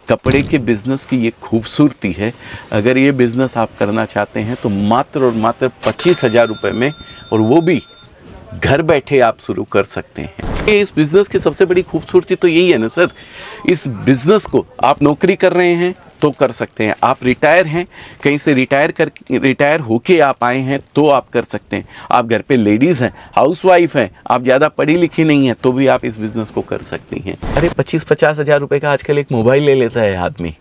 कपड़े के बिज़नेस की ये खूबसूरती है। अगर ये बिज़नेस आप करना चाहते हैं तो मात्र और मात्र 25,000 रुपये में, और वो भी घर बैठे आप शुरू कर सकते हैं। इस बिज़नेस की सबसे बड़ी खूबसूरती तो यही है ना सर, इस बिज़नेस को आप नौकरी कर रहे हैं तो कर सकते हैं, आप रिटायर हैं, कहीं से रिटायर होके आप आए हैं तो आप कर सकते हैं, आप घर पे लेडीज़ हैं, हाउसवाइफ हैं, आप ज़्यादा पढ़ी लिखी नहीं हैं तो भी आप इस बिज़नेस को कर सकती हैं। अरे 25-50 हज़ार रुपये का आजकल एक मोबाइल ले लेता है आदमी,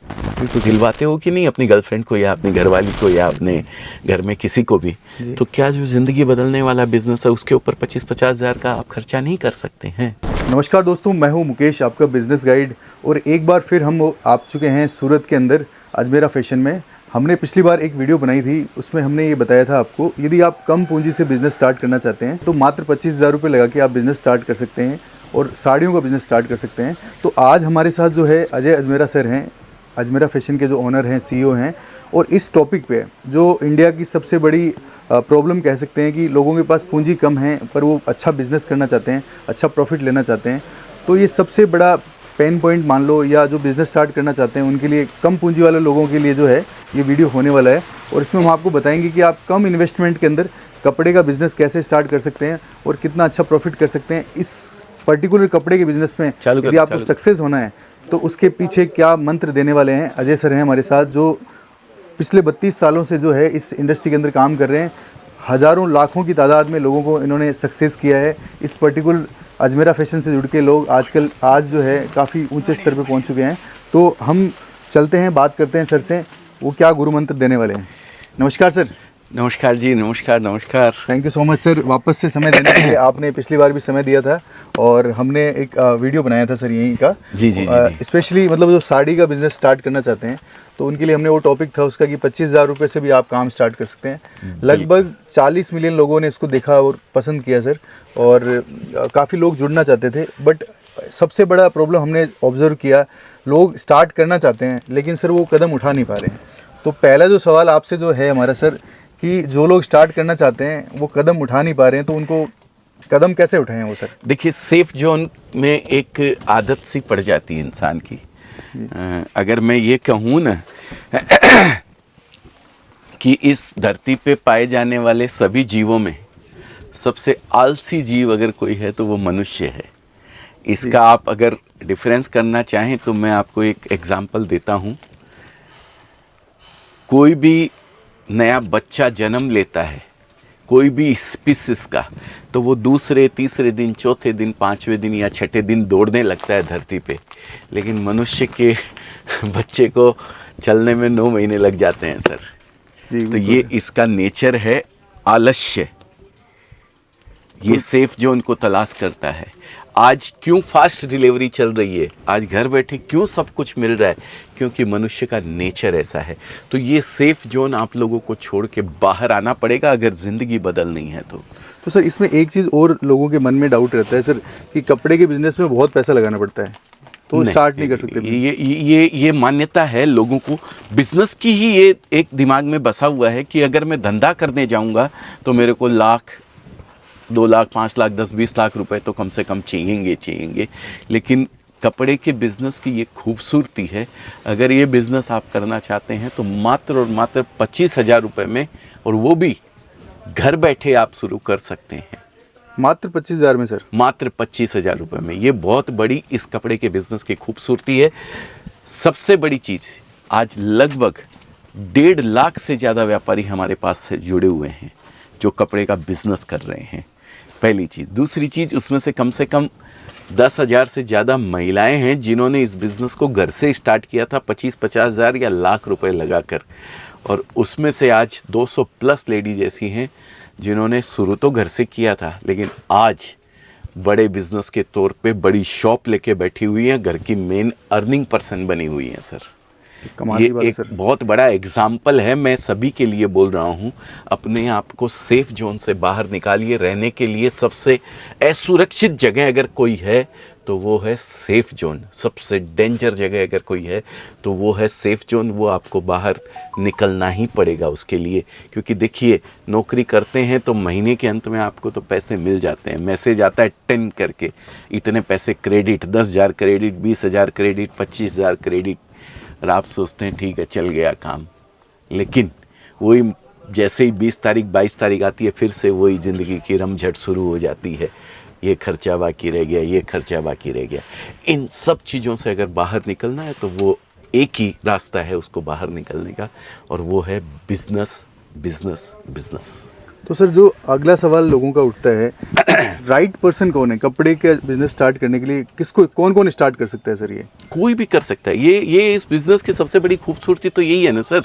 तो दिलवाते हो कि नहीं अपनी गर्लफ्रेंड को या अपनी घरवाली को या अपने घर में किसी को भी, तो क्या जो ज़िंदगी बदलने वाला बिज़नेस है उसके ऊपर 25-50 हज़ार का आप खर्चा नहीं कर सकते हैं। नमस्कार दोस्तों, मैं हूं मुकेश, आपका बिजनेस गाइड। और एक बार फिर हम आ चुके हैं सूरत के अंदर अजमेरा फैशन में। हमने पिछली बार एक वीडियो बनाई थी, उसमें हमने ये बताया था आपको, यदि आप कम पूंजी से बिज़नेस स्टार्ट करना चाहते हैं तो मात्र 25,000 रुपये लगा के आप बिज़नेस स्टार्ट कर सकते हैं और साड़ियों का बिज़नेस स्टार्ट कर सकते हैं। तो आज हमारे साथ जो है अजय अजमेरा सर हैं, अजमेरा फैशन के जो ओनर हैं, CEO हैं। और इस टॉपिक पे जो इंडिया की सबसे बड़ी प्रॉब्लम कह सकते हैं कि लोगों के पास पूंजी कम है पर वो अच्छा बिज़नेस करना चाहते हैं, अच्छा प्रॉफिट लेना चाहते हैं, तो ये सबसे बड़ा पेन पॉइंट मान लो, या जो बिज़नेस स्टार्ट करना चाहते हैं उनके लिए, कम पूंजी वाले लोगों के लिए जो है ये वीडियो होने वाला है। और इसमें हम आपको बताएंगे कि आप कम इन्वेस्टमेंट के अंदर कपड़े का बिज़नेस कैसे स्टार्ट कर सकते हैं और कितना अच्छा प्रॉफिट कर सकते हैं। इस पर्टिकुलर कपड़े के बिज़नेस में यदि आपको सक्सेस होना है तो उसके पीछे क्या मंत्र देने वाले हैं। अजय सर हैं हमारे साथ, जो पिछले 32 सालों से जो है इस इंडस्ट्री के अंदर काम कर रहे हैं। हज़ारों लाखों की तादाद में लोगों को इन्होंने सक्सेस किया है। इस पर्टिकुलर अजमेरा फैशन से जुड़ के लोग आज जो है काफ़ी ऊंचे स्तर पे पहुंच चुके हैं। तो हम चलते हैं, बात करते हैं सर से, वो क्या गुरु मंत्र देने वाले हैं। नमस्कार सर। नमस्कार जी, नमस्कार नमस्कार। Thank you so much sir, वापस से समय देने के लिए। आपने पिछली बार भी समय दिया था और हमने एक वीडियो बनाया था सर यहीं का। जी। स्पेशली मतलब जो साड़ी का बिज़नेस स्टार्ट करना चाहते हैं तो उनके लिए हमने वो टॉपिक था उसका कि 25,000 रुपये से भी आप काम स्टार्ट कर सकते हैं। लगभग 40 मिलियन लोगों ने इसको देखा और पसंद किया सर, और काफ़ी लोग जुड़ना चाहते थे। बट सबसे बड़ा प्रॉब्लम हमने ऑब्जर्व किया, लोग स्टार्ट करना चाहते हैं लेकिन सर वो कदम उठा नहीं पा रहे हैं। तो पहला जो सवाल आपसे जो है हमारा सर, कि जो लोग स्टार्ट करना चाहते हैं वो कदम उठा नहीं पा रहे हैं, तो उनको कदम कैसे उठाएं वो सर? देखिए, सेफ जोन में एक आदत सी पड़ जाती है इंसान की। अगर मैं ये कहूँ ना कि इस धरती पे पाए जाने वाले सभी जीवों में सबसे आलसी जीव अगर कोई है तो वो मनुष्य है। इसका आप अगर डिफरेंस करना चाहें तो मैं आपको एक एग्जांपल देता हूँ। कोई भी नया बच्चा जन्म लेता है, कोई भी स्पीसीज का, तो वो दूसरे, तीसरे दिन, चौथे दिन, 5वें दिन या 6ठे दिन दौड़ने लगता है धरती पे। लेकिन मनुष्य के बच्चे को चलने में 9 महीने लग जाते हैं सर। तो ये इसका नेचर है, आलस्य। ये सेफ जोन को तलाश करता है। आज क्यों फास्ट डिलीवरी चल रही है, आज घर बैठे क्यों सब कुछ मिल रहा है, क्योंकि मनुष्य का नेचर ऐसा है। तो ये सेफ जोन आप लोगों को छोड़ के बाहर आना पड़ेगा अगर ज़िंदगी बदलनी है तो सर इसमें एक चीज़ और लोगों के मन में डाउट रहता है सर, कि कपड़े के बिज़नेस में बहुत पैसा लगाना पड़ता है तो स्टार्ट नहीं कर सकते। ये मान्यता है लोगों को, बिजनेस की ही ये एक दिमाग में बसा हुआ है कि अगर मैं धंधा करने जाऊंगा तो मेरे को लाख, 2 लाख, 5 लाख, 10-20 लाख रुपए तो कम से कम चाहिए। लेकिन कपड़े के बिज़नेस की ये खूबसूरती है। अगर ये बिज़नेस आप करना चाहते हैं तो मात्र और मात्र 25,000 रुपये में, और वो भी घर बैठे आप शुरू कर सकते हैं। मात्र 25,000 में सर? मात्र 25,000 रुपये में। ये बहुत बड़ी इस कपड़े के बिज़नेस की खूबसूरती है। सबसे बड़ी चीज़, आज लगभग 1.5 लाख से ज़्यादा व्यापारी हमारे पास से जुड़े हुए हैं जो कपड़े का बिज़नेस कर रहे हैं, पहली चीज़। दूसरी चीज़, उसमें से कम 10,000 से ज़्यादा महिलाएं हैं जिन्होंने इस बिज़नेस को घर से स्टार्ट किया था 25-50 हज़ार या लाख रुपए लगाकर, और उसमें से आज 200 प्लस लेडीज ऐसी हैं जिन्होंने शुरू तो घर से किया था लेकिन आज बड़े बिज़नेस के तौर पे बड़ी शॉप लेके बैठी हुई हैं, घर की मेन अर्निंग पर्सन बनी हुई हैं सर। ये एक बहुत बड़ा एग्जाम्पल है, मैं सभी के लिए बोल रहा हूँ। अपने आप को सेफ जोन से बाहर निकालिए। रहने के लिए सबसे असुरक्षित जगह अगर कोई है तो वो है सेफ जोन। सबसे डेंजर जगह अगर कोई है तो वो है सेफ जोन। वो आपको बाहर निकलना ही पड़ेगा उसके लिए, क्योंकि देखिए, नौकरी करते हैं तो महीने के अंत में आपको तो पैसे मिल जाते हैं, मैसेज आता है 10 करके, इतने पैसे क्रेडिट, 10,000 क्रेडिट, 20,000 क्रेडिट, 25,000 क्रेडिट। और आप सोचते हैं ठीक है चल गया काम, लेकिन वही जैसे ही 20 तारीख 22 तारीख आती है फिर से वही ज़िंदगी की रमझट शुरू हो जाती है। ये खर्चा बाकी रह गया, ये खर्चा बाकी रह गया। इन सब चीज़ों से अगर बाहर निकलना है तो वो एक ही रास्ता है उसको बाहर निकलने का, और वो है बिजनेस बिजनेस बिजनेस। तो सर जो अगला सवाल लोगों का उठता है, राइट पर्सन कौन है कपड़े का बिजनेस स्टार्ट करने के लिए? किसको, कौन कौन स्टार्ट कर सकता है सर? ये कोई भी कर सकता है। ये इस बिज़नेस की सबसे बड़ी खूबसूरती तो यही है ना सर,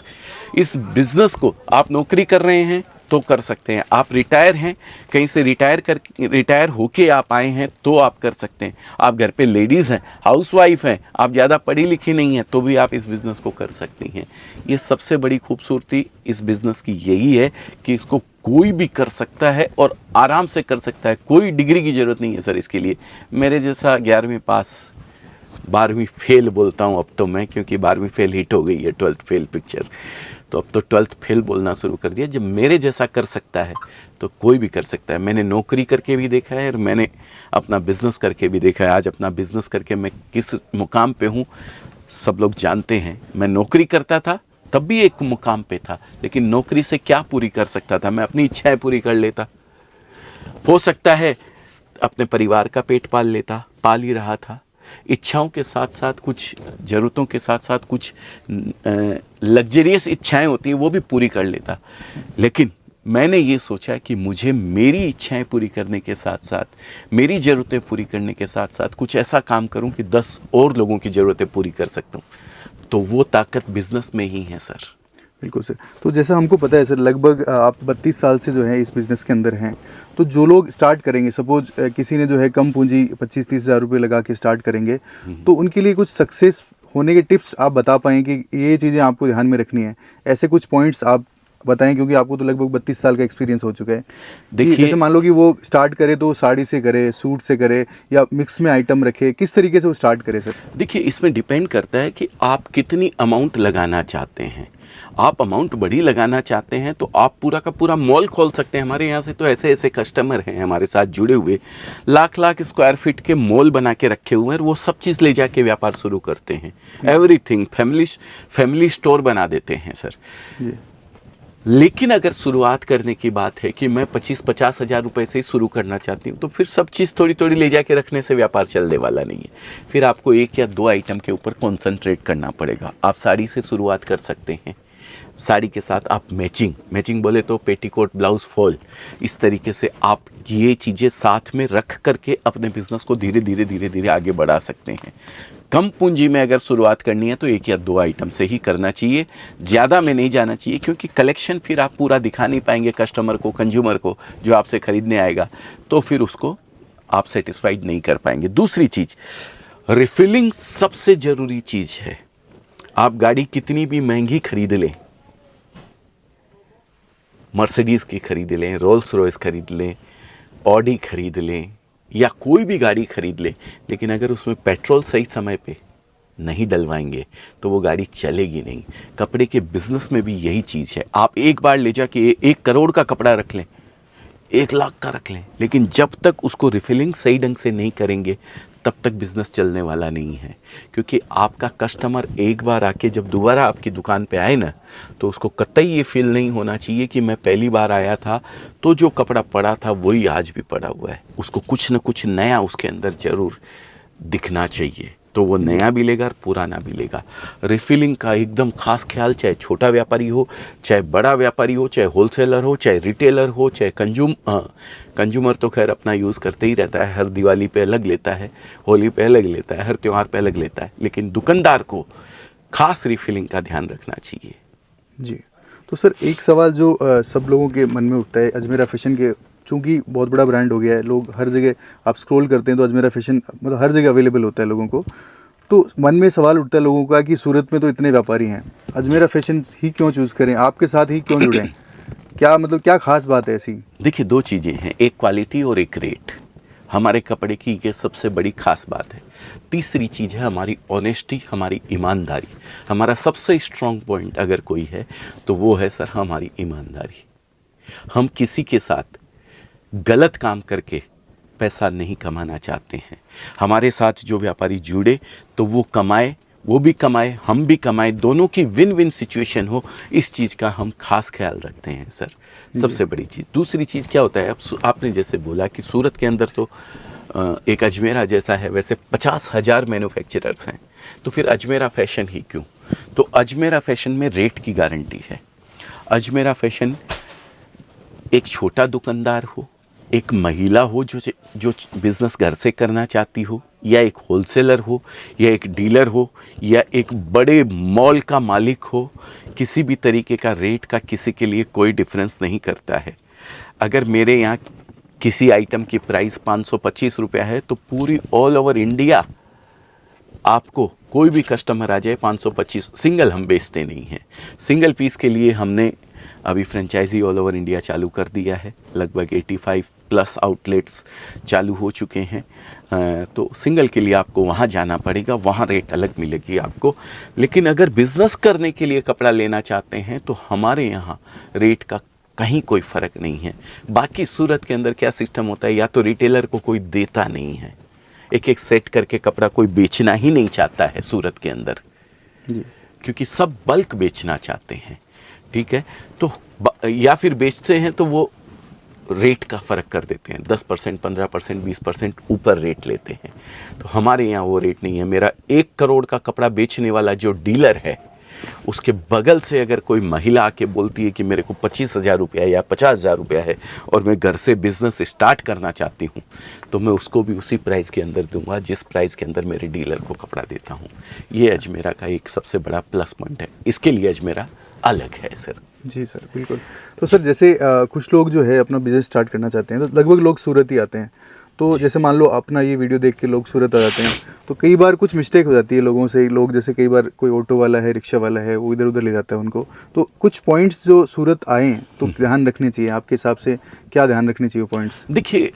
इस बिज़नेस को आप नौकरी कर रहे हैं तो कर सकते हैं, आप रिटायर हैं कहीं से रिटायर होके आप आए हैं तो आप कर सकते हैं, आप घर पे लेडीज़ हैं, हाउसवाइफ हैं, आप ज़्यादा पढ़ी लिखी नहीं हैं तो भी आप इस बिज़नेस को कर सकती हैं। ये सबसे बड़ी खूबसूरती इस बिज़नेस की यही है कि इसको कोई भी कर सकता है और आराम से कर सकता है। कोई डिग्री की ज़रूरत नहीं है सर इसके लिए। मेरे जैसा 11वीं पास 12वीं फेल बोलता हूँ अब तो मैं, क्योंकि 12वीं फेल हिट हो गई है 12th फेल पिक्चर, तो अब तो 12th फेल बोलना शुरू कर दिया। जब मेरे जैसा कर सकता है तो कोई भी कर सकता है। मैंने नौकरी करके भी देखा है और मैंने अपना बिज़नेस करके भी देखा है। आज अपना बिज़नेस करके मैं किस मुकाम पे हूँ सब लोग जानते हैं। मैं नौकरी करता था तब भी एक मुकाम पे था, लेकिन नौकरी से क्या पूरी कर सकता था? मैं अपनी इच्छाएं पूरी कर लेता, हो सकता है अपने परिवार का पेट पाल लेता, पाल ही रहा था। इच्छाओं के साथ साथ कुछ ज़रूरतों के साथ साथ कुछ लग्जरियस इच्छाएं होती हैं वो भी पूरी कर लेता। लेकिन मैंने ये सोचा कि मुझे मेरी इच्छाएं पूरी करने के साथ साथ मेरी ज़रूरतें पूरी करने के साथ साथ कुछ ऐसा काम करूं कि 10 और लोगों की ज़रूरतें पूरी कर सकता हूं। तो वो ताकत बिज़नेस में ही है सर। बिल्कुल सर। तो जैसा हमको पता है सर, लगभग आप 32 साल से जो है इस बिज़नेस के अंदर हैं, तो जो लोग स्टार्ट करेंगे, सपोज किसी ने जो है कम पूंजी 25-30 हज़ार रुपये लगा के स्टार्ट करेंगे, तो उनके लिए कुछ सक्सेस होने के टिप्स आप बता पाएँ कि ये चीज़ें आपको ध्यान में रखनी है, ऐसे कुछ पॉइंट्स आप बताएं, क्योंकि आपको तो लगभग 32 साल का एक्सपीरियंस हो चुका है। देखिए, जैसे मान लो कि वो स्टार्ट करे तो साड़ी से करे, सूट से करे, या मिक्स में आइटम रखे, किस तरीके से वो स्टार्ट करे सर? देखिए, इसमें डिपेंड करता है कि आप कितनी अमाउंट लगाना चाहते हैं। आप अमाउंट बड़ी लगाना चाहते हैं तो आप पूरा का पूरा मॉल खोल सकते हैं। हमारे यहाँ से तो ऐसे ऐसे कस्टमर हैं हमारे साथ जुड़े हुए, लाख लाख स्क्वायर फीट के मॉल बना के रखे हुए हैं, वो सब चीज़ ले जाके व्यापार शुरू करते हैं। एवरीथिंग फैमिली स्टोर बना देते हैं सर। लेकिन अगर शुरुआत करने की बात है कि मैं 25-50 हज़ार रुपये से ही शुरू करना चाहती हूँ, तो फिर सब चीज़ थोड़ी थोड़ी ले जाके रखने से व्यापार चलने वाला नहीं है। फिर आपको 1 या 2 आइटम के ऊपर कॉन्सेंट्रेट करना पड़ेगा। आप साड़ी से शुरुआत कर सकते हैं, साड़ी के साथ आप मैचिंग बोले तो पेटीकोट, ब्लाउज, फॉल, इस तरीके से आप ये चीज़ें साथ में रख करके अपने बिजनेस को धीरे धीरे आगे बढ़ा सकते हैं। कम पूंजी में अगर शुरुआत करनी है तो 1 या 2 आइटम से ही करना चाहिए, ज़्यादा में नहीं जाना चाहिए, क्योंकि कलेक्शन फिर आप पूरा दिखा नहीं पाएंगे कस्टमर को, कंज्यूमर को, जो आपसे ख़रीदने आएगा, तो फिर उसको आप सेटिस्फाइड नहीं कर पाएंगे। दूसरी चीज़, रिफिलिंग सबसे ज़रूरी चीज़ है। आप गाड़ी कितनी भी महंगी खरीद लें, मर्सिडीज़ की खरीद लें, रोल्स रॉयस खरीद लें, ऑडी खरीद लें, या कोई भी गाड़ी खरीद लें, लेकिन अगर उसमें पेट्रोल सही समय पे नहीं डलवाएंगे तो वो गाड़ी चलेगी नहीं। कपड़े के बिज़नेस में भी यही चीज़ है। आप एक बार ले जाके 1 करोड़ का कपड़ा रख लें, 1 लाख का रख लें, लेकिन जब तक उसको रिफिलिंग सही ढंग से नहीं करेंगे तब तक बिज़नेस चलने वाला नहीं है। क्योंकि आपका कस्टमर एक बार आके जब दोबारा आपकी दुकान पे आए ना, तो उसको कतई ये फील नहीं होना चाहिए कि मैं पहली बार आया था तो जो कपड़ा पड़ा था वही आज भी पड़ा हुआ है। उसको कुछ न कुछ नया उसके अंदर ज़रूर दिखना चाहिए, तो वो नया भी लेगा और पुराना भी लेगा। रिफिलिंग का एकदम खास ख्याल, चाहे छोटा व्यापारी हो, चाहे बड़ा व्यापारी हो, चाहे होलसेलर हो, चाहे रिटेलर हो, चाहे कंज्यूमर तो खैर अपना यूज़ करते ही रहता है, हर दिवाली पे अलग लेता है, होली पे अलग लेता है, हर त्यौहार पे अलग लेता है, लेकिन दुकानदार को खास रिफिलिंग का ध्यान रखना चाहिए। जी। तो सर एक सवाल जो सब लोगों के मन में उठता है, अजमेरा फैशन के चूँकि बहुत बड़ा ब्रांड हो गया है, लोग हर जगह आप स्क्रॉल करते हैं तो अजमेरा फैशन मतलब हर जगह अवेलेबल होता है लोगों को, तो मन में सवाल उठता है लोगों का कि सूरत में तो इतने व्यापारी हैं, अजमेरा फैशन ही क्यों चूज़ करें, आपके साथ ही क्यों जुड़ें? क्या मतलब क्या खास बात है ऐसी? देखिए, 2 चीज़ें हैं, एक क्वालिटी और एक रेट। हमारे कपड़े की ये सबसे बड़ी खास बात है। तीसरी चीज़ है हमारी ऑनेस्टी, हमारी ईमानदारी। हमारा सबसे स्ट्रॉन्ग पॉइंट अगर कोई है तो वो है सर हमारी ईमानदारी। हम किसी के साथ गलत काम करके पैसा नहीं कमाना चाहते हैं। हमारे साथ जो व्यापारी जुड़े तो वो कमाए, वो भी कमाए, हम भी कमाए, दोनों की विन विन सिचुएशन हो, इस चीज़ का हम खास ख्याल रखते हैं सर। सबसे बड़ी चीज़। दूसरी चीज़ क्या होता है, अब आपने जैसे बोला कि सूरत के अंदर तो एक अजमेरा जैसा है, वैसे 50,000 मैन्युफैक्चरर्स हैं, तो फिर अजमेरा फैशन ही क्यों? तो अजमेरा फैशन में रेट की गारंटी है। अजमेरा फैशन एक छोटा दुकानदार हो, एक महिला हो जो बिज़नेस घर से करना चाहती हो, या एक होलसेलर हो, या एक डीलर हो, या एक बड़े मॉल का मालिक हो, किसी भी तरीके का रेट का किसी के लिए कोई डिफरेंस नहीं करता है। अगर मेरे यहाँ किसी आइटम की प्राइस 525 रुपया है, तो पूरी ऑल ओवर इंडिया आपको कोई भी कस्टमर आ जाए 525, सिंगल हम बेचते नहीं हैं। सिंगल पीस के लिए हमने अभी फ्रेंचाइजी ऑल ओवर इंडिया चालू कर दिया है, लगभग 85 प्लस आउटलेट्स चालू हो चुके हैं। तो सिंगल के लिए आपको वहाँ जाना पड़ेगा, वहाँ रेट अलग मिलेगी आपको। लेकिन अगर बिज़नेस करने के लिए कपड़ा लेना चाहते हैं तो हमारे यहाँ रेट का कहीं कोई फ़र्क नहीं है। बाकी सूरत के अंदर क्या सिस्टम होता है, या तो रिटेलर को कोई देता नहीं है, एक एक सेट करके कपड़ा कोई बेचना ही नहीं चाहता है सूरत के अंदर जी। क्योंकि सब बल्क बेचना चाहते हैं, ठीक है। तो या फिर बेचते हैं तो वो रेट का फ़र्क कर देते हैं, 10%, 15%, 20% ऊपर रेट लेते हैं। तो हमारे यहाँ वो रेट नहीं है। मेरा 1 करोड़ का कपड़ा बेचने वाला जो डीलर है, उसके बगल से अगर कोई महिला आके बोलती है कि मेरे को 25,000 रुपया या 50,000 रुपया है और मैं घर से बिज़नेस स्टार्ट करना चाहती हूँ, तो मैं उसको भी उसी प्राइस के अंदर दूंगा जिस प्राइस के अंदर मेरे डीलर को कपड़ा देता हूँ। ये अजमेरा का एक सबसे बड़ा प्लस पॉइंट है, इसके लिए अजमेरा अलग है सर। जी सर, बिल्कुल। तो सर जैसे कुछ लोग जो है अपना बिज़नेस स्टार्ट करना चाहते हैं, तो लगभग लोग सूरत ही आते हैं। तो जैसे मान लो अपना ये वीडियो देख के लोग सूरत आ जाते हैं, तो कई बार कुछ मिस्टेक हो जाती है लोगों से। लोग जैसे कई बार कोई ऑटो वाला है, रिक्शा वाला है, वो इधर उधर ले जाता है उनको। तो कुछ पॉइंट्स जो सूरत आए तो ध्यान रखने चाहिए, आपके हिसाब से क्या ध्यान रखने चाहिए पॉइंट्स? देखिए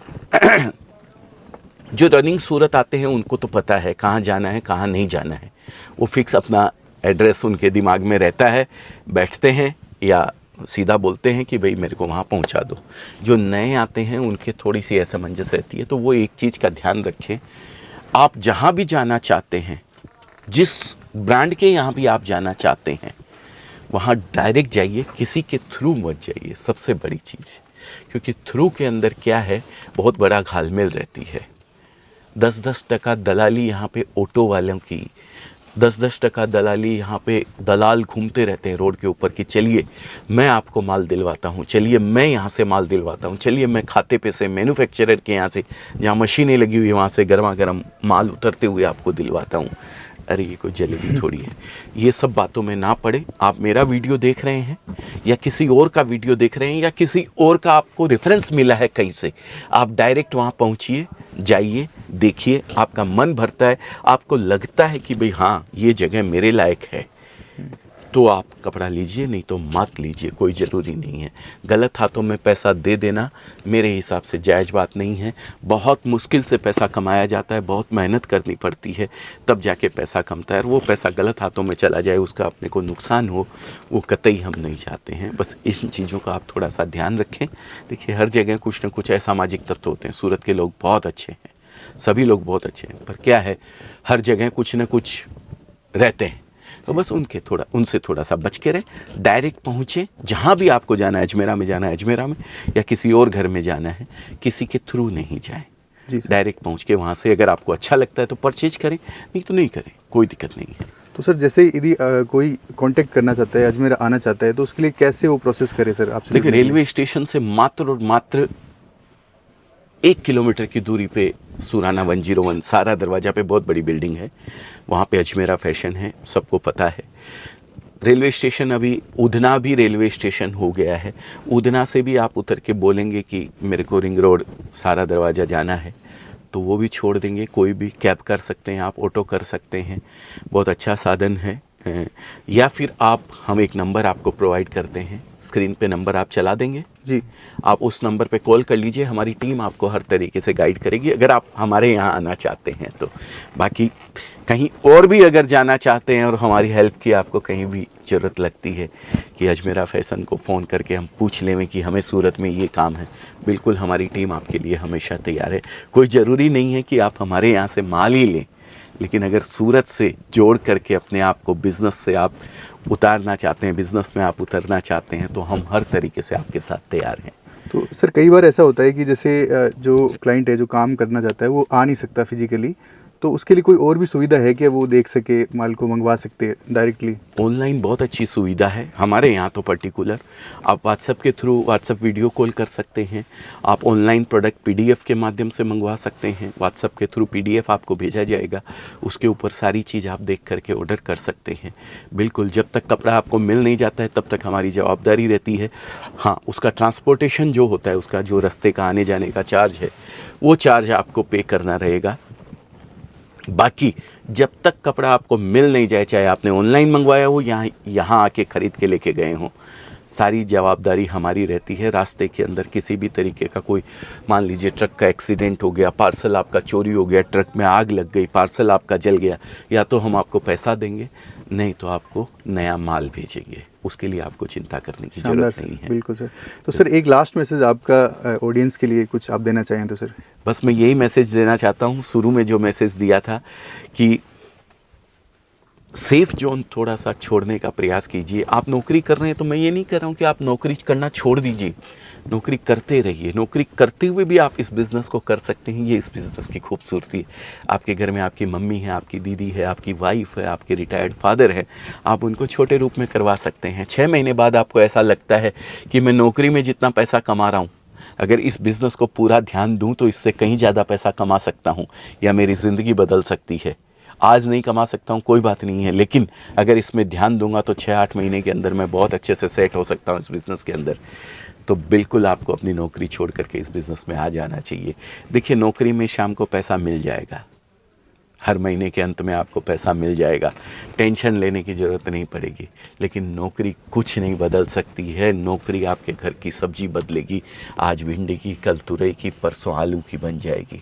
जो रनिंग सूरत आते हैं उनको तो पता है कहाँ जाना है, कहाँ नहीं जाना है। वो फिक्स अपना एड्रेस उनके दिमाग में रहता है, बैठते हैं या सीधा बोलते हैं कि भाई मेरे को वहाँ पहुँचा दो। जो नए आते हैं उनके थोड़ी सी असमंजस रहती है, तो वो एक चीज़ का ध्यान रखें, आप जहाँ भी जाना चाहते हैं, जिस ब्रांड के यहाँ भी आप जाना चाहते हैं, वहाँ डायरेक्ट जाइए, किसी के थ्रू मत जाइए, सबसे बड़ी चीज़। क्योंकि थ्रू के अंदर क्या है, बहुत बड़ा घालमेल रहती है। 10-10 टका दलाली यहाँ पे ऑटो वालों की, 10-10 टका दलाली यहाँ पे दलाल घूमते रहते हैं रोड के ऊपर कि चलिए मैं आपको माल दिलवाता हूँ, चलिए मैं यहाँ से माल दिलवाता हूँ, चलिए मैं खाते पे से मैन्युफैक्चरर के यहाँ से, जहाँ मशीनें लगी हुई वहाँ से गर्मा गर्म माल उतरते हुए आपको दिलवाता हूँ। अरे ये कोई जलेबी थोड़ी है। ये सब बातों में ना पड़े। आप मेरा वीडियो देख रहे हैं या किसी और का वीडियो देख रहे हैं या किसी और का आपको रेफरेंस मिला है कहीं से, आप डायरेक्ट वहाँ पहुँचिए, जाइए, देखिए, आपका मन भरता है, आपको लगता है कि भाई हाँ ये जगह मेरे लायक है, तो आप कपड़ा लीजिए, नहीं तो मत लीजिए, कोई ज़रूरी नहीं है। गलत हाथों में पैसा दे देना मेरे हिसाब से जायज़ बात नहीं है। बहुत मुश्किल से पैसा कमाया जाता है, बहुत मेहनत करनी पड़ती है, तब जाके पैसा कमता है। और वो पैसा गलत हाथों में चला जाए, उसका अपने को नुकसान हो, वो कतई हम नहीं चाहते हैं। बस इन चीज़ों का आप थोड़ा सा ध्यान रखें। देखिए हर जगह कुछ ना कुछ असामाजिक तत्व होते हैं। सूरत के लोग बहुत अच्छे हैं, सभी लोग बहुत अच्छे हैं, पर क्या है, हर जगह कुछ ना कुछ रहते हैं। तो बस उनसे थोड़ा सा बच के रहे, डायरेक्ट पहुँचे। जहाँ भी आपको जाना है, अजमेरा में जाना है अजमेरा में, या किसी और घर में जाना है, किसी के थ्रू नहीं जाए, डायरेक्ट पहुँच के वहाँ से अगर आपको अच्छा लगता है तो परचेज करें, नहीं तो नहीं करें, कोई दिक्कत नहीं है। तो सर जैसे यदि कोई कांटेक्ट करना चाहता है, अजमेरा आना चाहता है, तो उसके लिए कैसे वो प्रोसेस करे सर आपसे? देखिए रेलवे स्टेशन से मात्र और मात्र 1 किलोमीटर की दूरी पे सुराना 101 सारा दरवाज़ा पे बहुत बड़ी बिल्डिंग है, वहाँ पे अजमेरा फैशन है, सबको पता है। रेलवे स्टेशन अभी उधना भी रेलवे स्टेशन हो गया है। उधना से भी आप उतर के बोलेंगे कि मेरे को रिंग रोड सारा दरवाज़ा जाना है, तो वो भी छोड़ देंगे। कोई भी कैब कर सकते हैं आप, ऑटो कर सकते हैं, बहुत अच्छा साधन है। या फिर हम एक नंबर आपको प्रोवाइड करते हैं, स्क्रीन पे नंबर आप चला देंगे जी, आप उस नंबर पे कॉल कर लीजिए, हमारी टीम आपको हर तरीके से गाइड करेगी अगर आप हमारे यहाँ आना चाहते हैं तो। बाकी कहीं और भी अगर जाना चाहते हैं और हमारी हेल्प की आपको कहीं भी ज़रूरत लगती है कि अजमेरा फैशन को फ़ोन करके हम पूछ लें कि हमें सूरत में ये काम है, बिल्कुल हमारी टीम आपके लिए हमेशा तैयार है। कोई ज़रूरी नहीं है कि आप हमारे यहाँ से माल ही लें, लेकिन अगर सूरत से जोड़ करके अपने आप को बिज़नेस से आप उतारना चाहते हैं, बिज़नेस में आप उतरना चाहते हैं, तो हम हर तरीके से आपके साथ तैयार हैं। तो सर कई बार ऐसा होता है कि जैसे जो क्लाइंट है जो काम करना चाहता है वो आ नहीं सकता फिजिकली, तो उसके लिए कोई और भी सुविधा है कि वो देख सके, माल को मंगवा सकते हैं डायरेक्टली? ऑनलाइन बहुत अच्छी सुविधा है हमारे यहाँ तो पर्टिकुलर। आप व्हाट्सएप के थ्रू व्हाट्सएप वीडियो कॉल कर सकते हैं, आप ऑनलाइन प्रोडक्ट पीडीएफ के माध्यम से मंगवा सकते हैं, व्हाट्सएप के थ्रू पीडीएफ आपको भेजा जाएगा, उसके ऊपर सारी चीज़ आप देख करके ऑर्डर कर सकते हैं। बिल्कुल, जब तक कपड़ा आपको मिल नहीं जाता है तब तक हमारी जवाबदारी रहती है। हाँ, उसका ट्रांसपोर्टेशन जो होता है, उसका जो रास्ते का आने जाने का चार्ज है, वो चार्ज आपको पे करना रहेगा। बाकी जब तक कपड़ा आपको मिल नहीं जाए, चाहे आपने ऑनलाइन मंगवाया हो या यहाँ आके ख़रीद के लेके गए हों, सारी जवाबदारी हमारी रहती है। रास्ते के अंदर किसी भी तरीके का कोई, मान लीजिए ट्रक का एक्सीडेंट हो गया, पार्सल आपका चोरी हो गया, ट्रक में आग लग गई, पार्सल आपका जल गया, या तो हम आपको पैसा देंगे, नहीं तो आपको नया माल भेजेंगे। उसके लिए आपको चिंता करने की जरूरत नहीं है। बिल्कुल सर। तो सर एक लास्ट मैसेज आपका ऑडियंस के लिए कुछ आप देना चाहें तो सर? बस मैं यही मैसेज देना चाहता हूँ, शुरू में जो मैसेज दिया था कि सेफ जोन थोड़ा सा छोड़ने का प्रयास कीजिए। आप नौकरी कर रहे हैं तो मैं ये नहीं कह रहा हूँ कि आप नौकरी करना छोड़ दीजिए, नौकरी करते रहिए। नौकरी करते हुए भी आप इस बिज़नेस को कर सकते हैं, ये इस बिज़नेस की खूबसूरती है। आपके घर में आपकी मम्मी है, आपकी दीदी है, आपकी वाइफ है, आपके रिटायर्ड फादर है, आप उनको छोटे रूप में करवा सकते हैं। 6 महीने बाद आपको ऐसा लगता है कि मैं नौकरी में जितना पैसा कमा रहा हूँ, अगर इस बिज़नेस को पूरा ध्यान दूँ तो इससे कहीं ज़्यादा पैसा कमा सकता हूँ, या मेरी ज़िंदगी बदल सकती है। आज नहीं कमा सकता हूँ, कोई बात नहीं है, लेकिन अगर इसमें ध्यान दूंगा तो 6-8 महीने के अंदर मैं बहुत अच्छे से सेट हो सकता हूँ इस बिज़नेस के अंदर। तो बिल्कुल आपको अपनी नौकरी छोड़ करके इस बिज़नेस में आ जाना चाहिए। देखिए, नौकरी में शाम को पैसा मिल जाएगा, हर महीने के अंत में आपको पैसा मिल जाएगा, टेंशन लेने की ज़रूरत नहीं पड़ेगी। लेकिन नौकरी कुछ नहीं बदल सकती है। नौकरी आपके घर की सब्जी बदलेगी, आज भिंडी की, कल तुरई की, परसों आलू की बन जाएगी।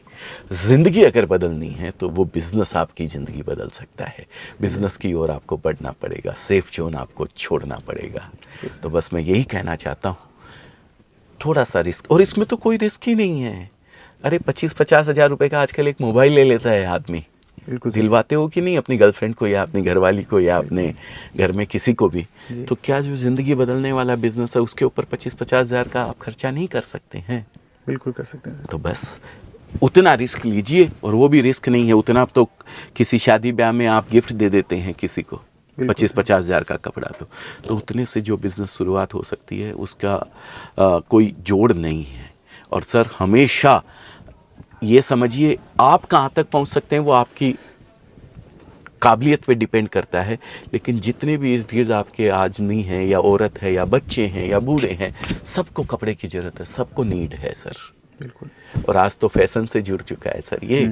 ज़िंदगी अगर बदलनी है तो वो बिज़नेस आपकी ज़िंदगी बदल सकता है। बिज़नेस की ओर आपको बढ़ना पड़ेगा, सेफ जोन आपको छोड़ना पड़ेगा। तो बस मैं यही कहना चाहता हूँ, थोड़ा सा रिस्क, और इसमें तो कोई रिस्क ही नहीं है। अरे 25-50 हज़ार रुपये का आजकल एक मोबाइल ले लेता है आदमी। बिल्कुल दिलवाते हो कि नहीं अपनी गर्लफ्रेंड को या अपनी घरवाली को या अपने घर में किसी को भी, तो क्या जो ज़िंदगी बदलने वाला बिजनेस है उसके ऊपर 25-50 हज़ार का आप खर्चा नहीं कर सकते हैं? बिल्कुल कर सकते हैं। तो बस उतना रिस्क लीजिए, और वो भी रिस्क नहीं है उतना। तो किसी शादी ब्याह में आप गिफ्ट दे देते हैं किसी को 25-50 हज़ार का कपड़ा, तो उतने से जो बिज़नेस शुरुआत हो सकती है उसका कोई जोड़ नहीं है। और सर हमेशा ये समझिए, आप कहाँ तक पहुँच सकते हैं वो आपकी काबिलियत पे डिपेंड करता है। लेकिन जितने भी इर्द गिर्द आपके आदमी हैं या औरत है या बच्चे हैं या बूढ़े हैं, सबको कपड़े की ज़रूरत है, सबको नीड है सर। बिल्कुल। और आज तो फैशन से जुड़ चुका है सर ये,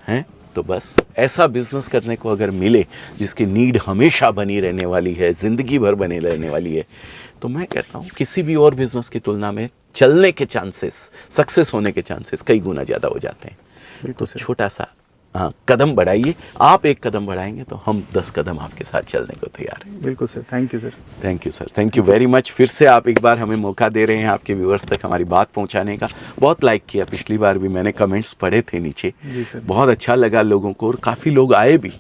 हैं। तो बस ऐसा बिजनेस करने को अगर मिले जिसकी नीड हमेशा बनी रहने वाली है, ज़िंदगी भर बने रहने वाली है, तो मैं कहता हूँ किसी भी और बिजनेस की तुलना में चलने के चांसेस, सक्सेस होने के चांसेस कई गुना ज़्यादा हो जाते हैं। तो छोटा सा कदम बढ़ाइए। आप एक कदम बढ़ाएंगे तो हम 10 कदम आपके साथ चलने को तैयार हैं। बिल्कुल sir, thank you sir. Thank you sir, thank you very much. फिर से आप एक बार हमें मौका दे रहे हैं आपके व्यूअर्स तक हमारी बात पहुंचाने का। बहुत लाइक किया, पिछली बार भी मैंने कमेंट्स पढ़े थे नीचे, जी सर। बहुत अच्छा लगा लोगों को, और काफ़ी लोग आए भी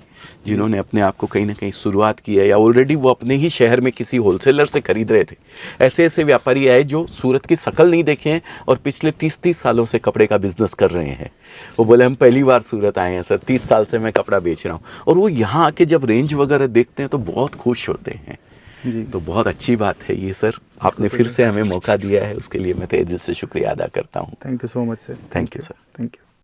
जिन्होंने अपने आप को कहीं ना कहीं शुरुआत की है, या ऑलरेडी वो अपने ही शहर में किसी होलसेलर से खरीद रहे थे। ऐसे ऐसे व्यापारी आए जो सूरत की शकल नहीं देखे हैं और पिछले 30-30 सालों से कपड़े का बिजनेस कर रहे हैं। वो बोले हम पहली बार सूरत आए हैं सर, 30 साल से मैं कपड़ा बेच रहा हूँ। और वो यहाँ आके जब रेंज वगैरह देखते हैं तो बहुत खुश होते हैं जी। तो बहुत अच्छी बात है ये सर, आपने फिर से हमें मौका दिया है, उसके लिए मैं तहे दिल से शुक्रिया अदा करता हूँ। Thank you so much sir. Thank you sir. Thank you.